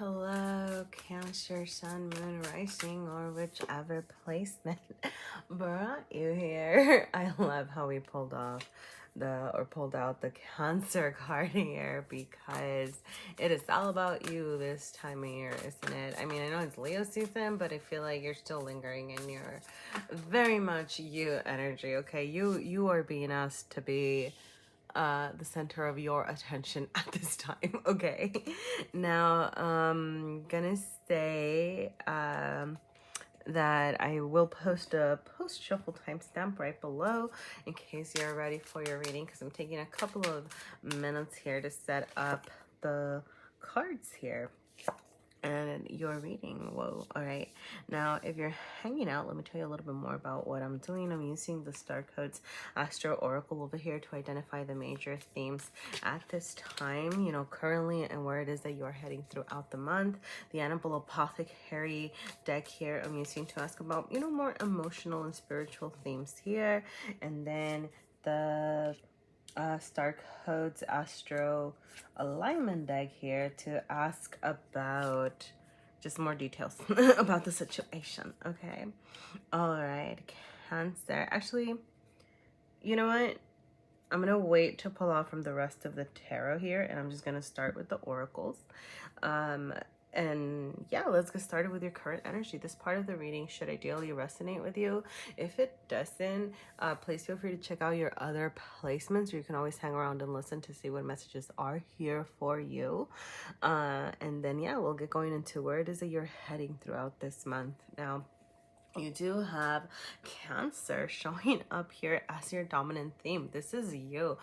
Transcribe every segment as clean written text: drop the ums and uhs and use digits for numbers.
Hello, Cancer, Sun, Moon, Rising, or whichever placement brought you here. I love how we pulled out the Cancer card here because it is all about you this time of year, isn't it? I mean, I know it's Leo season, but I feel like you're still lingering in your very much you energy. Okay, you are being asked to be the center of your attention at this time. Okay, now gonna say that I will post a post shuffle timestamp right below in case you're ready for your reading, because I'm taking a couple of minutes here to set up the cards here and your reading. Whoa. All right, now if you're hanging out, let me tell you a little bit more about what I'm doing. I'm using the Star Codes Astro Oracle over here to identify the major themes at this time, you know, currently, and where it is that you are heading throughout the month. The Annabelle Apothecary deck here I'm using to ask about, you know, more emotional and spiritual themes here, and then the Star Codes Astro Alignment deck here to ask about just more details about the situation. Okay. All right. Cancer. Actually, you know what? I'm going to wait to pull out from the rest of the tarot here, and I'm just going to start with the oracles. And yeah, let's get started with your current energy. This part of the reading should ideally resonate with you. If it doesn't, please feel free to check out your other placements, or you can always hang around and listen to see what messages are here for you. And then yeah, we'll get going into where it is that you're heading throughout this month. Now, you do have Cancer showing up here as your dominant theme. This is you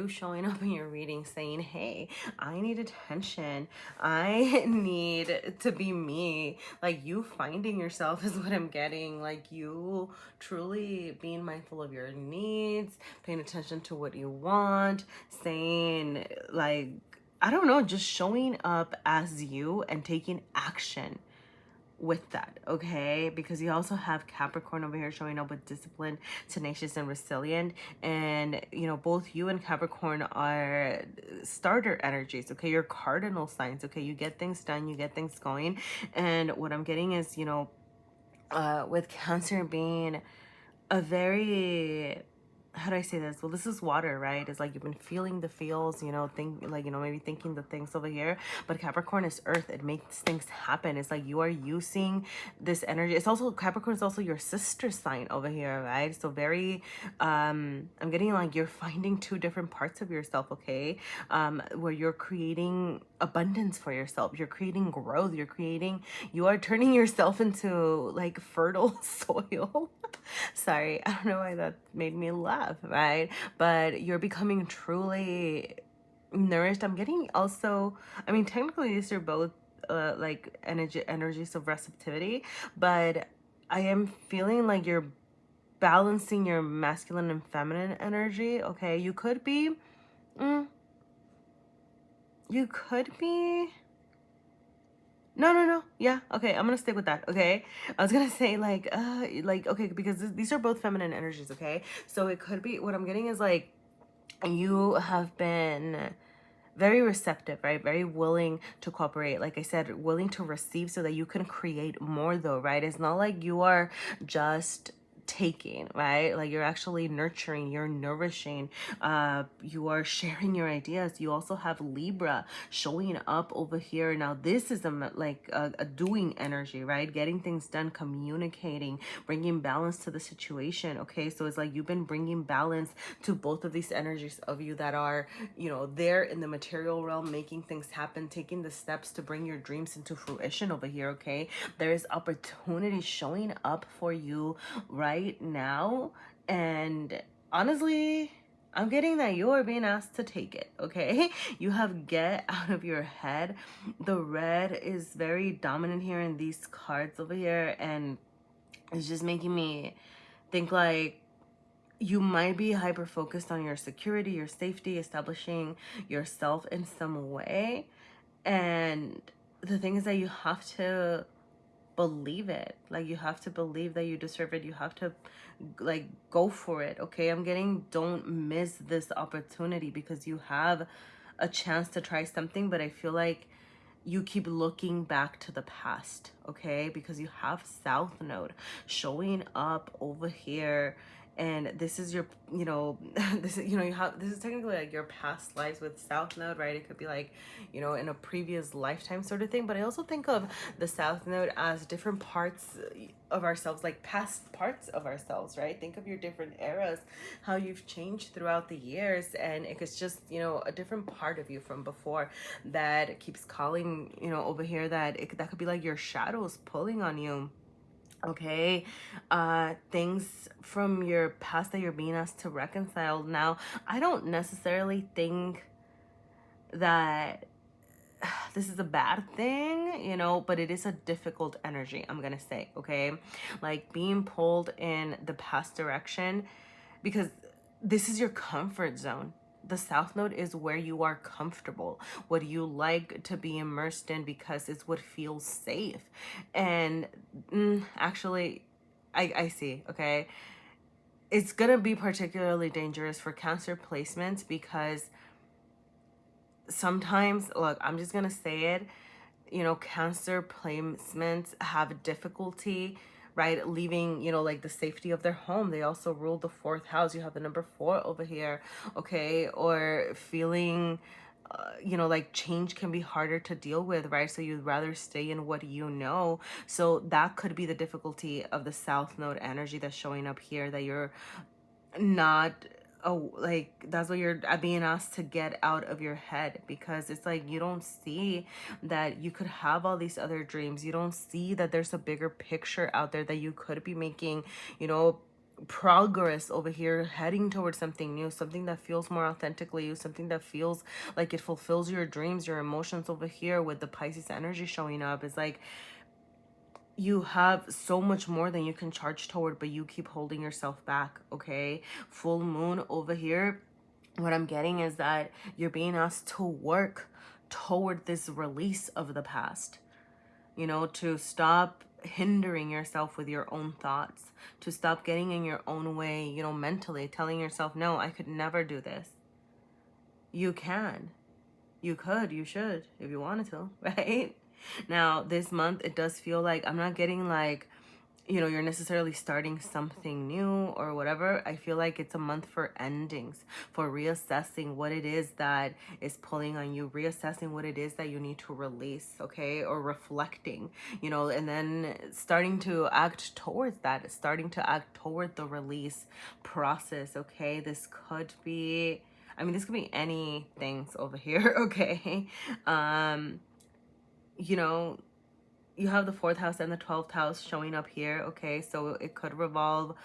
showing up in your reading saying, hey, I need attention, I need to be me. Like, you finding yourself is what I'm getting. Like, you truly being mindful of your needs, paying attention to what you want, saying, like, I don't know, just showing up as you and taking action with that. Okay, because you also have Capricorn over here showing up with discipline, tenacious, and resilient. And you know, both you and Capricorn are starter energies. Okay, you're cardinal signs. Okay, you get things done, you get things going. And what I'm getting is, you know, with Cancer being a very, how do I say this? Well, this is water, right? It's like you've been feeling the feels, you know, maybe thinking the things over here. But Capricorn is earth. It makes things happen. It's like you are using this energy. It's also, Capricorn is also your sister sign over here, right? So very, I'm getting like you're finding two different parts of yourself, okay? Where you're creating abundance for yourself. You're creating growth. You are turning yourself into like fertile soil. Sorry, I don't know why that made me laugh, right? But you're becoming truly nourished. I'm getting also, I mean, technically these are both like energies of receptivity, but I am feeling like you're balancing your masculine and feminine energy. Okay, you could be no. Yeah, okay, I'm gonna stick with that, okay? I was gonna say, okay, because these are both feminine energies, okay? So it could be, what I'm getting is, like, you have been very receptive, right? Very willing to cooperate. Like I said, willing to receive so that you can create more, though, right? It's not like you are just taking, right? Like, you're actually nurturing, you're nourishing, you are sharing your ideas. You also have Libra showing up over here. Now this is a doing energy, right? Getting things done, communicating, bringing balance to the situation. Okay, so it's like you've been bringing balance to both of these energies of you that are, you know, there in the material realm, making things happen, taking the steps to bring your dreams into fruition over here. Okay, there is opportunity showing up for you right now, and honestly, I'm getting that you are being asked to take it, okay? You have get out of your head. The red is very dominant here in these cards over here, and it's just making me think like you might be hyper focused on your security, your safety, establishing yourself in some way. And the thing is that you have to believe it. Like, you have to believe that you deserve it. You have to, like, go for it, okay? I'm getting, don't miss this opportunity, because you have a chance to try something, but I feel like you keep looking back to the past, okay? Because you have South Node showing up over here, and this is your, this is, you have, this is technically like your past lives with South Node, right? It could be like, in a previous lifetime sort of thing. But I also think of the South Node as different parts of ourselves, like past parts of ourselves, right? Think of your different eras, how you've changed throughout the years, and it's just, a different part of you from before that keeps calling, over here, that that could be like your shadows pulling on you. Okay, things from your past that you're being asked to reconcile. Now, I don't necessarily think that this is a bad thing, but it is a difficult energy, I'm gonna say, okay? Like being pulled in the past direction, because this is your comfort zone. The South Node is where you are comfortable, what you like to be immersed in, because it's what feels safe. And actually, I see, okay? It's gonna be particularly dangerous for Cancer placements, because sometimes, look, I'm just gonna say it, Cancer placements have difficulty, right, leaving, like the safety of their home. They also rule the fourth house. You have the number 4 over here, okay? Or feeling, like change can be harder to deal with, right? So you'd rather stay in what you know. So that could be the difficulty of the South Node energy that's showing up here, that you're not, oh, like that's what you're being asked to get out of your head, because it's like you don't see that you could have all these other dreams. You don't see that there's a bigger picture out there, that you could be making, progress over here, heading towards something new, something that feels more authentically you, something that feels like it fulfills your dreams, your emotions. Over here with the Pisces energy showing up, is like you have so much more than you can charge toward, but you keep holding yourself back, okay? Full moon over here, what I'm getting is that you're being asked to work toward this release of the past, to stop hindering yourself with your own thoughts, to stop getting in your own way, mentally telling yourself, no, I could never do this. You can, you could, you should, if you wanted to, right? Now, this month, it does feel like I'm not getting like, you're necessarily starting something new or whatever. I feel like it's a month for endings, for reassessing what it is that is pulling on you, reassessing what it is that you need to release, okay? Or reflecting, and then starting to act towards that, starting to act toward the release process, okay? This could be, this could be any things over here, okay? You know, you have the 4th house and the 12th house showing up here, okay? So it could revolve,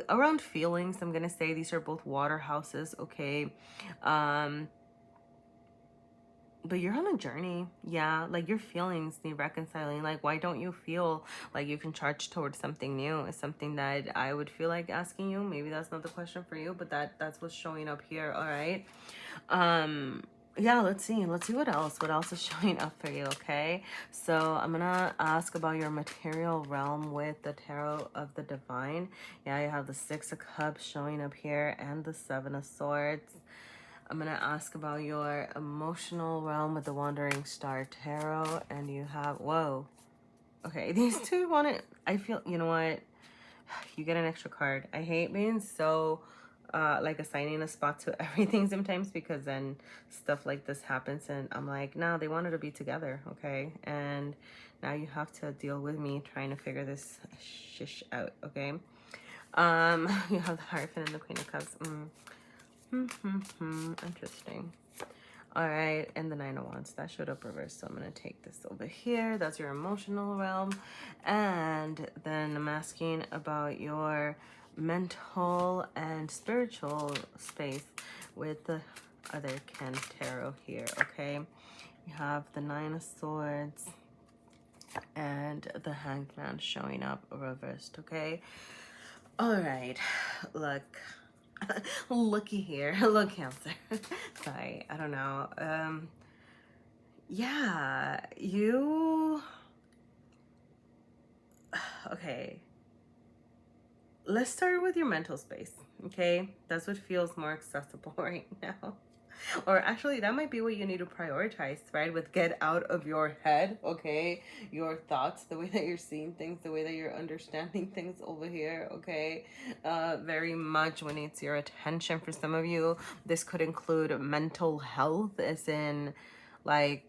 around feelings. I'm gonna say these are both water houses, okay? But you're on a journey, yeah. Like your feelings need reconciling. Like, why don't you feel like you can charge towards something new? Is something that I would feel like asking you. Maybe that's not the question for you, but that's what's showing up here. All right. Yeah, let's see what else is showing up for you. Okay, so I'm gonna ask about your material realm with the Tarot of the Divine. Yeah, you have the 6 of Cups showing up here and the 7 of Swords. I'm gonna ask about your emotional realm with the Wandering Star Tarot, and you have, whoa, okay, these two want it. I feel, you know what, you get an extra card. I hate being so like assigning a spot to everything sometimes, because then stuff like this happens and I'm like, no, they wanted to be together, okay? And now you have to deal with me trying to figure this shish out, okay? You have the Hierophant and the Queen of Cups. Interesting. All right, and the 9 of Wands, that showed up reversed, so I'm gonna take this over here. That's your emotional realm. And then I'm asking about your mental and spiritual space with the other Ken Tarot here, okay? You have the 9 of Swords and the Hanged Man showing up reversed, okay? All right, look. Looky here. Look, Cancer. Sorry, I don't know. Yeah, you... Okay. Let's start with your mental space, okay? That's what feels more accessible right now. Or actually, that might be what you need to prioritize, right? With get out of your head, okay? Your thoughts, the way that you're seeing things, the way that you're understanding things over here, okay? Very much when it's your attention. For some of you, this could include mental health, as in, like,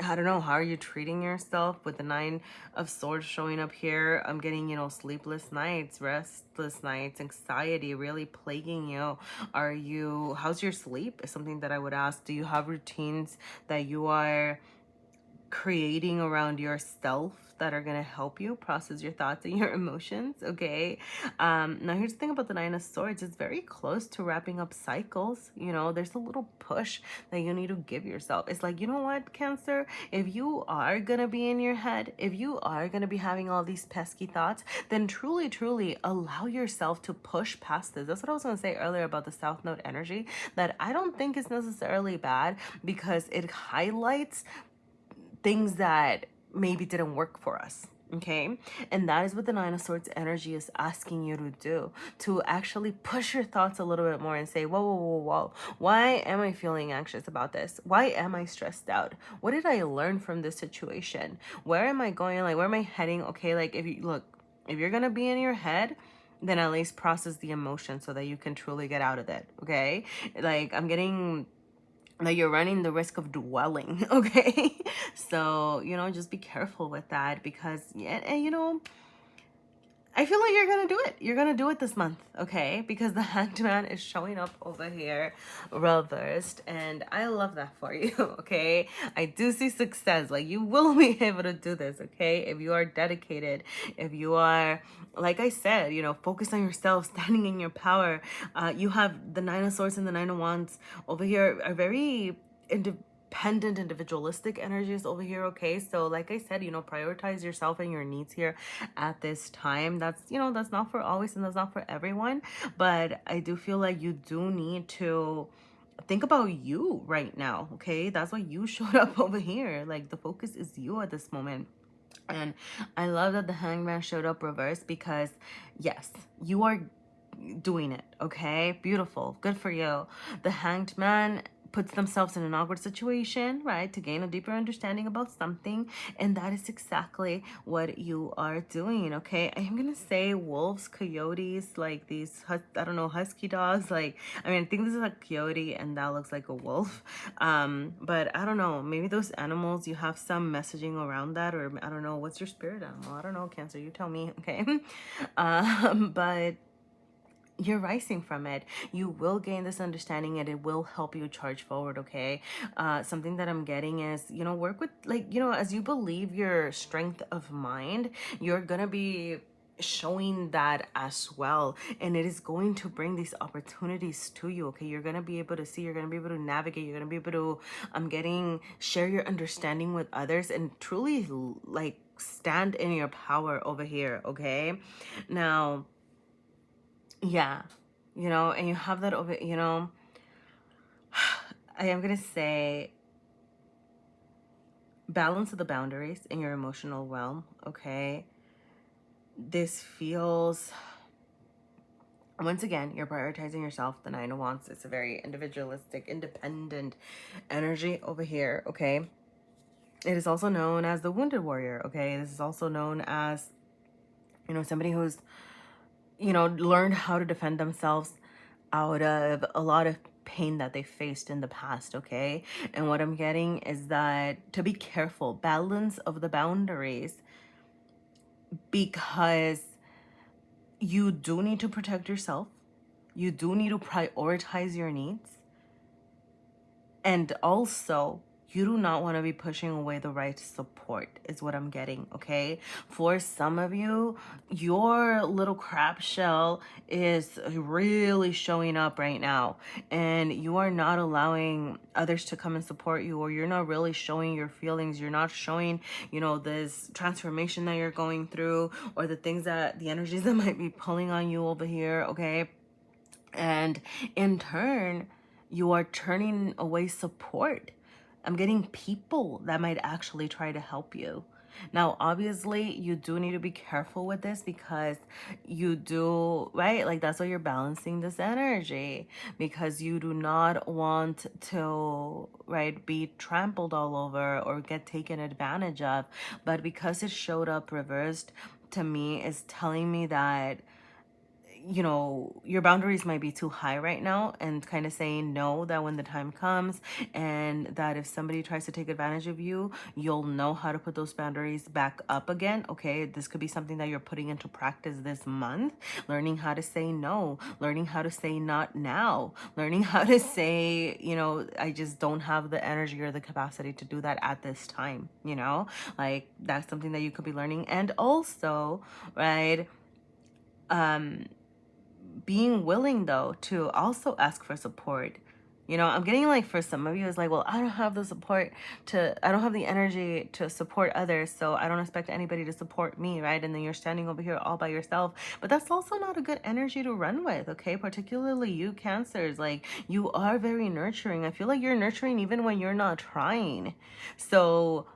I don't know, how are you treating yourself with the Nine of Swords showing up here? I'm getting, sleepless nights, restless nights, anxiety really plaguing you. How's your sleep? Is something that I would ask. Do you have routines that you are creating around yourself that are going to help you process your thoughts and your emotions? Okay. Now here's the thing about the Nine of Swords. It's very close to wrapping up cycles. There's a little push that you need to give yourself. It's like, you know what, Cancer, if you are going to be in your head, if you are going to be having all these pesky thoughts, then truly allow yourself to push past this. That's what I was going to say earlier about the South Node energy, that I don't think is necessarily bad, because it highlights things that maybe didn't work for us. Okay. And that is what the Nine of Swords energy is asking you to do, to actually push your thoughts a little bit more and say, whoa. Why am I feeling anxious about this? Why am I stressed out? What did I learn from this situation? Where am I going? Like, where am I heading? Okay. Like, if you're going to be in your head, then at least process the emotion so that you can truly get out of it. Okay. Like, I'm getting that you're running the risk of dwelling. Okay. So, just be careful with that, because, and I feel like you're going to do it. You're going to do it this month, okay? Because the Hanged Man is showing up over here reversed, and I love that for you, okay? I do see success. Like, you will be able to do this, okay? If you are dedicated, if you are, like I said, focus on yourself, standing in your power. You have the Nine of Swords and the Nine of Wands over here are very independent, individualistic energies over here. Okay, so like I said, prioritize yourself and your needs here at this time. That's not for always, and that's not for everyone, but I do feel like you do need to think about you right now. Okay, that's why you showed up over here. Like, the focus is you at this moment. And I love that the Hangman showed up reversed, because yes, you are doing it. Okay, beautiful, good for you. The Hanged Man puts themselves in an awkward situation, right, to gain a deeper understanding about something, and that is exactly what you are doing. Okay, I am gonna say wolves, coyotes, like these I don't know, husky dogs. Like, I mean, I think this is a coyote and that looks like a wolf, but I don't know, maybe those animals, you have some messaging around that, or I don't know, what's your spirit animal? I don't know, Cancer, you tell me. Okay. But you're rising from it. You will gain this understanding, and it will help you charge forward. Okay. Something that I'm getting is, work with, like, as you believe your strength of mind, you're gonna be showing that as well, and it is going to bring these opportunities to you. Okay, you're gonna be able to see, you're gonna be able to navigate, you're gonna be able to share your understanding with others, and truly, like, stand in your power over here. Okay. Now, yeah, and you have that over, I am going to say balance of the boundaries in your emotional realm, okay? This feels, once again, you're prioritizing yourself. The Nine of Wands, it's a very individualistic, independent energy over here, okay? It is also known as the Wounded Warrior, okay? This is also known as, somebody who's, learned how to defend themselves out of a lot of pain that they faced in the past. Okay, and what I'm getting is that to be careful, balance of the boundaries, because you do need to protect yourself, you do need to prioritize your needs, and also you do not want to be pushing away the right support, is what I'm getting. Okay, for some of you, your little crab shell is really showing up right now, and you are not allowing others to come and support you, or you're not really showing your feelings, you're not showing this transformation that you're going through, or the energies that might be pulling on you over here. Okay, and in turn, you are turning away support. I'm getting people that might actually try to help you. Now, obviously, you do need to be careful with this because you do, right? Like, that's why you're balancing this energy because you do not want to, right, be trampled all over or get taken advantage of. But because it showed up reversed to me, is telling me that your boundaries might be too high right now, and kind of saying no, that when the time comes and that if somebody tries to take advantage of you, you'll know how to put those boundaries back up again. Okay, this could be something that you're putting into practice this month, learning how to say no, learning how to say not now, learning how to say, I just don't have the energy or the capacity to do that at this time, like that's something that you could be learning. And also, right, being willing though to also ask for support. I'm getting like for some of you it's like, well, I don't have the energy to support others, so I don't expect anybody to support me, right? And then you're standing over here all by yourself. But that's also not a good energy to run with, okay? Particularly you Cancers, like you are very nurturing. I feel like you're nurturing even when you're not trying. So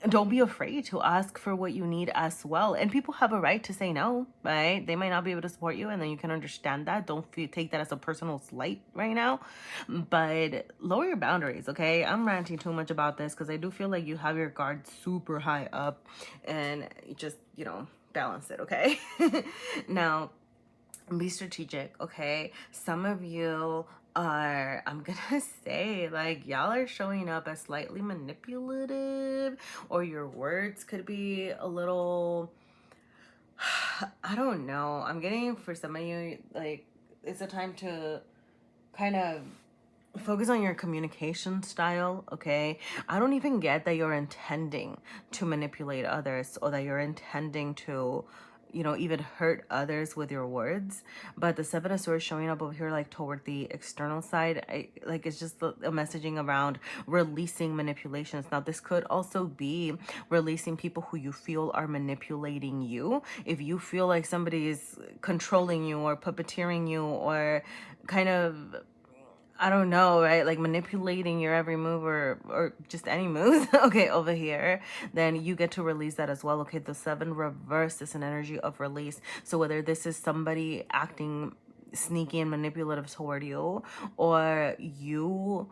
don't be afraid to ask for what you need as well. And people have a right to say no, right? They might not be able to support you, and then you can understand that. Don't take that as a personal slight right now, but lower your boundaries, okay? I'm ranting too much about this because I do feel like you have your guard super high up, and just, balance it, okay? Now, be strategic, okay? Some of you are, I'm gonna say, like, y'all are showing up as slightly manipulative, or your words could be a little, I don't know. I'm getting for some of you, like, it's a time to kind of focus on your communication style, okay? I don't even get that you're intending to manipulate others, or that you're intending to, even hurt others with your words. But the Seven of Swords showing up over here, like toward the external side, it's just a messaging around releasing manipulations. Now, this could also be releasing people who you feel are manipulating you. If you feel like somebody is controlling you or puppeteering you, or kind of, I don't know, right? Like manipulating your every move, or just any move, okay, over here, then you get to release that as well, okay? The Seven reverse is an energy of release. So whether this is somebody acting sneaky and manipulative toward you, or you,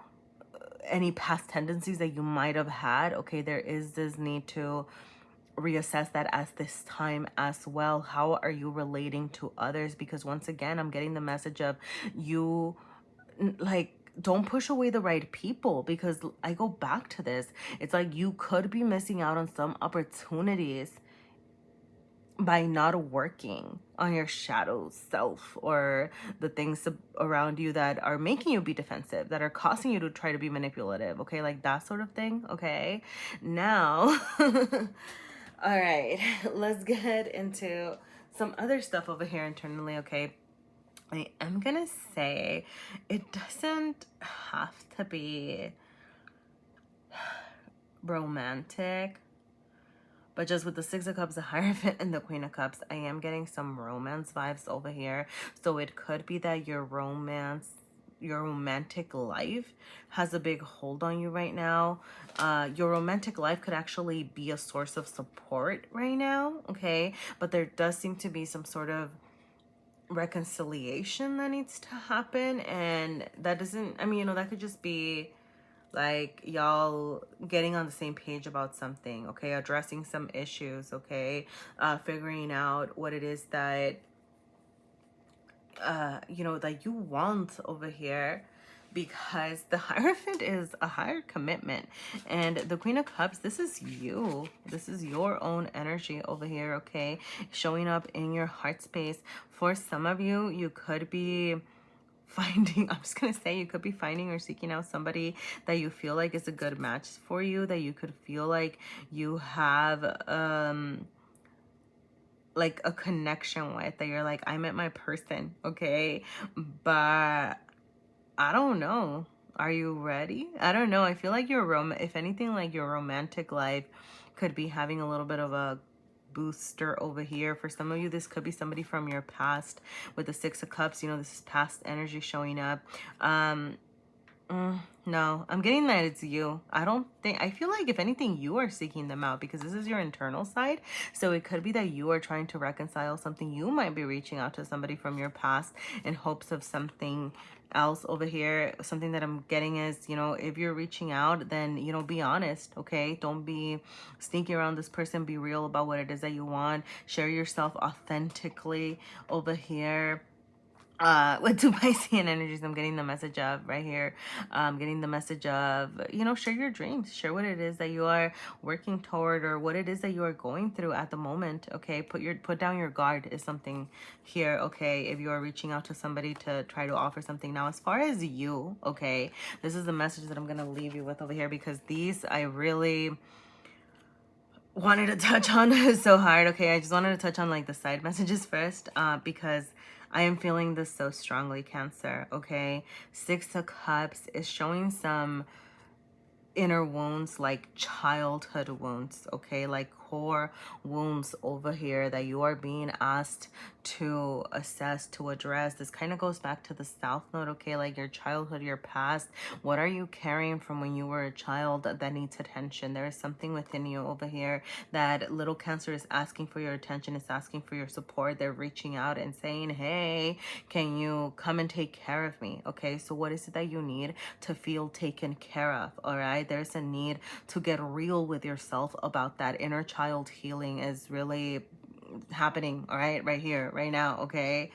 any past tendencies that you might have had, okay, there is this need to reassess that as this time as well. How are you relating to others? Because once again, I'm getting the message of you, like, don't push away the right people, because I go back to this. It's like you could be missing out on some opportunities by not working on your shadow self, or the things around you that are making you be defensive, that are causing you to try to be manipulative, okay? Like that sort of thing, okay? Now, all right, let's get into some other stuff over here internally, okay? I am gonna say it doesn't have to be romantic, but just with the Six of Cups, the Hierophant, and the Queen of Cups, I am getting some romance vibes over here. So it could be that your romantic life has a big hold on you right now. Your romantic life could actually be a source of support right now, okay? But there does seem to be some sort of reconciliation that needs to happen, and that doesn't, I mean, that could just be like y'all getting on the same page about something, okay? Addressing some issues, okay? Figuring out what it is that that you want over here, because the Hierophant is a higher commitment, and the Queen of Cups, this is you. This is your own energy over here, okay? Showing up in your heart space. For some of you, you could be finding, I'm just gonna say, you could be finding or seeking out somebody that you feel like is a good match for you, that you could feel like you have like a connection with, that you're like, I met my person, okay? But I don't know. Are you ready? I don't know. I feel like if anything, like your romantic life could be having a little bit of a booster over here. For some of you, this could be somebody from your past with the Six of Cups. This is past energy showing up. No, I'm getting that it's you. I feel like if anything, you are seeking them out because this is your internal side. So it could be that you are trying to reconcile something. You might be reaching out to somebody from your past in hopes of something else over here. Something that I'm getting is, if you're reaching out, then, be honest, okay? Don't be sneaking around this person. Be real about what it is that you want. Share yourself authentically over here. With two Piscean energies, I'm getting the message of right here. Getting the message of, share your dreams, share what it is that you are working toward or what it is that you are going through at the moment. Okay, put down your guard is something here. Okay, if you are reaching out to somebody to try to offer something. Now, as far as you, okay, this is the message that I'm gonna leave you with over here because these I really wanted to touch on so hard. Okay, I just wanted to touch on like the side messages first, because I am feeling this so strongly, Cancer. Okay, Six of Cups is showing some inner wounds, like childhood wounds, okay, like core wounds over here that you are being asked to assess, to address. This kind of goes back to the South Node, okay, like your childhood, your past. What are you carrying from when you were a child that needs attention? There is something within you over here that little Cancer is asking for your attention, is asking for your support. They're reaching out and saying, hey, can you come and take care of me? Okay, so what is it that you need to feel taken care of? All right, there's a need to get real with yourself about that. Inner child healing is really happening, all right here, right now, okay?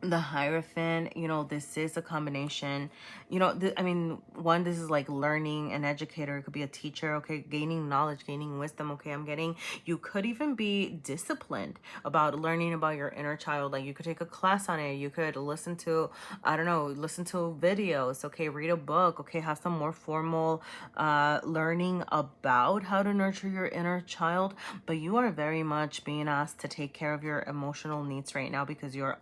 The Hierophant, this is a combination, I mean, one, this is like learning, an educator, it could be a teacher, okay, gaining knowledge, gaining wisdom, okay, I'm getting, you could even be disciplined about learning about your inner child, like you could take a class on it, you could listen to, I don't know, listen to videos, okay, read a book, okay, have some more formal learning about how to nurture your inner child, but you are very much being asked to take care of your emotional needs right now because you're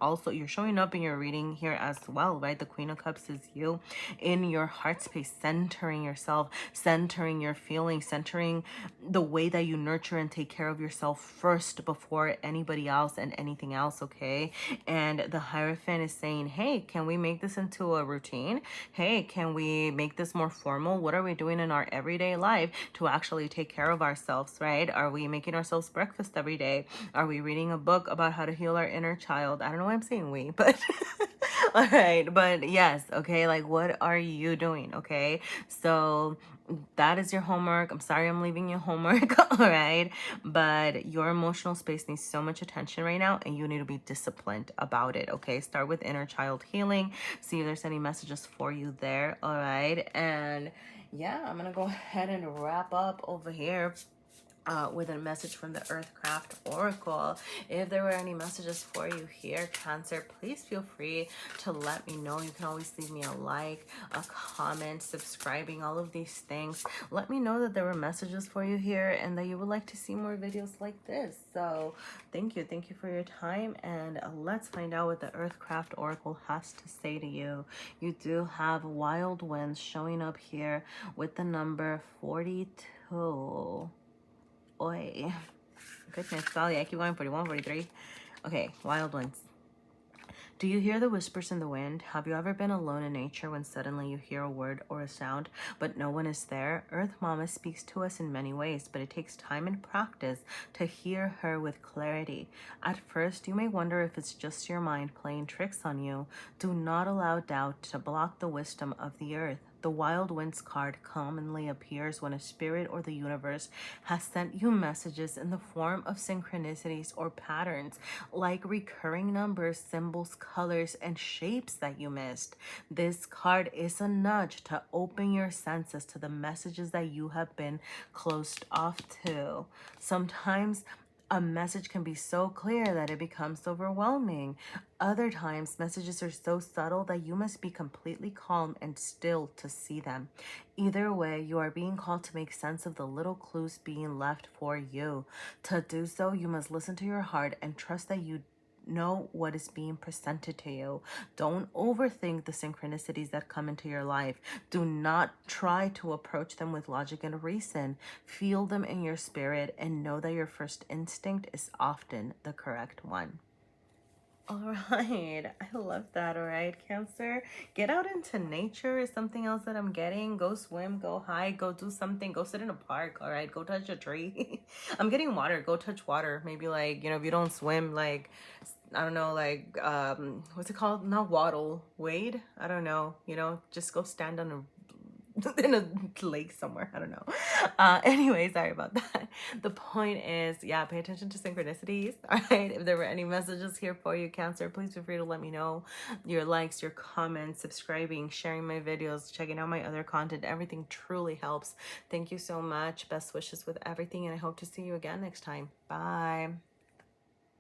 showing up in your reading here as well, right? The Queen of Cups is you in your heart space, centering yourself, centering your feelings, centering the way that you nurture and take care of yourself first before anybody else and anything else, okay? And the Hierophant is saying, hey, can we make this into a routine? Hey, can we make this more formal? What are we doing in our everyday life to actually take care of ourselves, right? Are we making ourselves breakfast every day? Are we reading a book about how to heal our inner child? I don't know why I'm saying we, but all right, but yes, okay, like what are you doing? Okay, so that is your homework. I'm sorry I'm leaving you homework, all right, but your emotional space needs so much attention right now and you need to be disciplined about it. Okay, start with inner child healing, see if there's any messages for you there. All right, and yeah, I'm gonna go ahead and wrap up over here with a message from the Earthcraft Oracle. If there were any messages for you here, Cancer, please feel free to let me know. You can always leave me a like, a comment, subscribing, all of these things. Let me know that there were messages for you here and that you would like to see more videos like this. So thank you for your time, and let's find out what the Earthcraft Oracle has to say to you. You do have wild winds showing up here with the number 42. Oi. Goodness, golly, I keep going 41, 43. Okay, wild ones. Do you hear the whispers in the wind? Have you ever been alone in nature when suddenly you hear a word or a sound, but no one is there? Earth Mama speaks to us in many ways, but it takes time and practice to hear her with clarity. At first, you may wonder if it's just your mind playing tricks on you. Do not allow doubt to block the wisdom of the earth. The Wild Winds card commonly appears when a spirit or the universe has sent you messages in the form of synchronicities or patterns, like recurring numbers, symbols, colors, and shapes that you missed. This card is a nudge to open your senses to the messages that you have been closed off to. Sometimes a message can be so clear that it becomes overwhelming. Other times, messages are so subtle that you must be completely calm and still to see them. Either way, you are being called to make sense of the little clues being left for you. To do so, you must listen to your heart and trust that you know what is being presented to you. Don't overthink the synchronicities that come into your life. Do not try to approach them with logic and reason. Feel them in your spirit and know that your first instinct is often the correct one. All right, I love that. All right, Cancer, get out into nature is something else that I'm getting. Go swim, go hike, go do something, go sit in a park. All right, go touch a tree. I'm getting water. Go touch water. Maybe like, if you don't swim, like, I don't know, like, what's it called? Not waddle, wade. I don't know. Just go stand on a in a lake somewhere. I don't know. Anyway, sorry about that. The point is, yeah, pay attention to synchronicities. All right. If there were any messages here for you, Cancer, please feel free to let me know. Your likes, your comments, subscribing, sharing my videos, checking out my other content. Everything truly helps. Thank you so much. Best wishes with everything. And I hope to see you again next time. Bye.